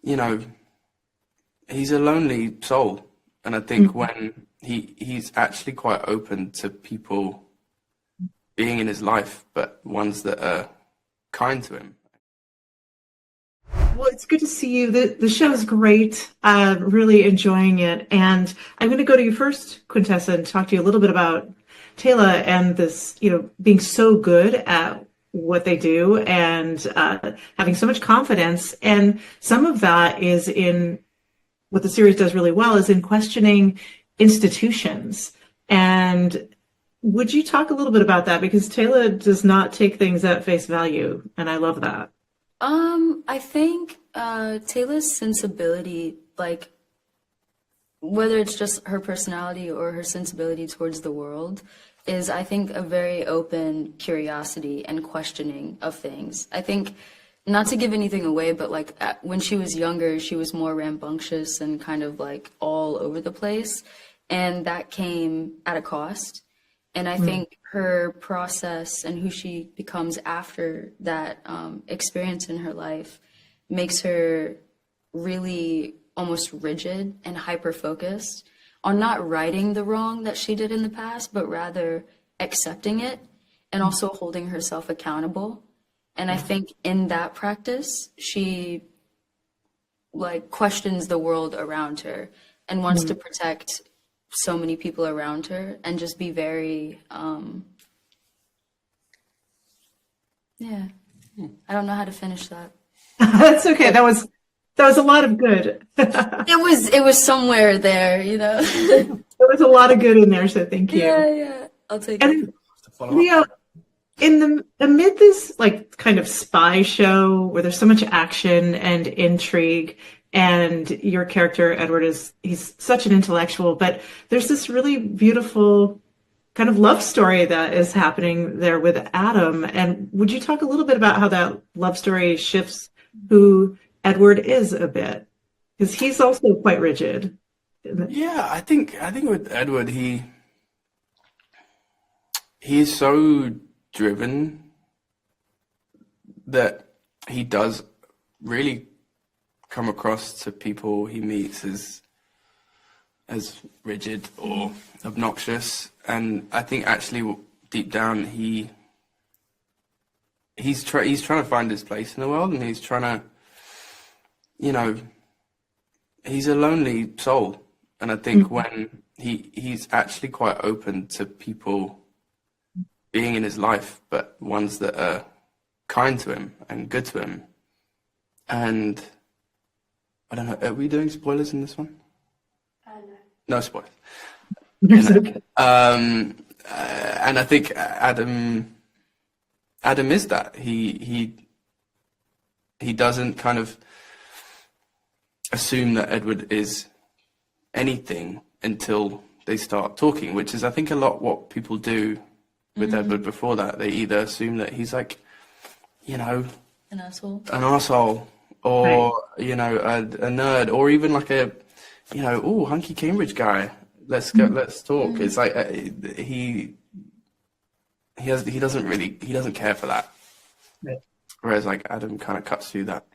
you know, he's a lonely soul. And I think when he's actually quite open to people being in his life, but ones that are kind to him. Well, it's good to see you. The show's great. Really enjoying it. And I'm going to go to you first, Quintessa, and talk to you a little bit about Taylor and this, being so good at what they do and having so much confidence. And some of that is in what the series does really well is in questioning institutions. And would you talk a little bit about that? Because Taylor does not take things at face value, and I love that. I think Taylor's sensibility, like whether it's just her personality or her sensibility towards the world, is I think a very open curiosity and questioning of things. I think, not to give anything away, but like when she was younger, she was more rambunctious and kind of like all over the place, and that came at a cost. And I think her process and who she becomes after that experience in her life makes her really almost rigid and hyper-focused on not righting the wrong that she did in the past, but rather accepting it and also holding herself accountable. And I think in that practice, she like questions the world around her and wants to protect so many people around her and just be very yeah, I don't know how to finish that. That's okay. That was a lot of good. It was somewhere there. There was a lot of good in there, so thank you. Yeah, I'll take it. And Leo, amid this like kind of spy show where there's so much action and intrigue, and your character Edward he's such an intellectual, but there's this really beautiful kind of love story that is happening there with Adam. And would you talk a little bit about how that love story shifts who Edward is a bit? Because he's also quite rigid. Yeah, I think with Edward, he is so driven that he does really come across to people he meets as rigid or obnoxious. And I think actually deep down he's trying to find his place in the world, and he's trying to, he's a lonely soul. And I think when he's actually quite open to people being in his life, but ones that are kind to him and good to him. And I don't know, are we doing spoilers in this one? No spoilers. Okay. And I think Adam is that. He doesn't kind of assume that Edward is anything until they start talking, which is I think a lot what people do with Edward before that. They either assume that he's like, an asshole, or right. A nerd, or even like a hunky Cambridge guy. Let's talk. It's like he doesn't care for that. Right. Whereas like Adam kind of cuts through that.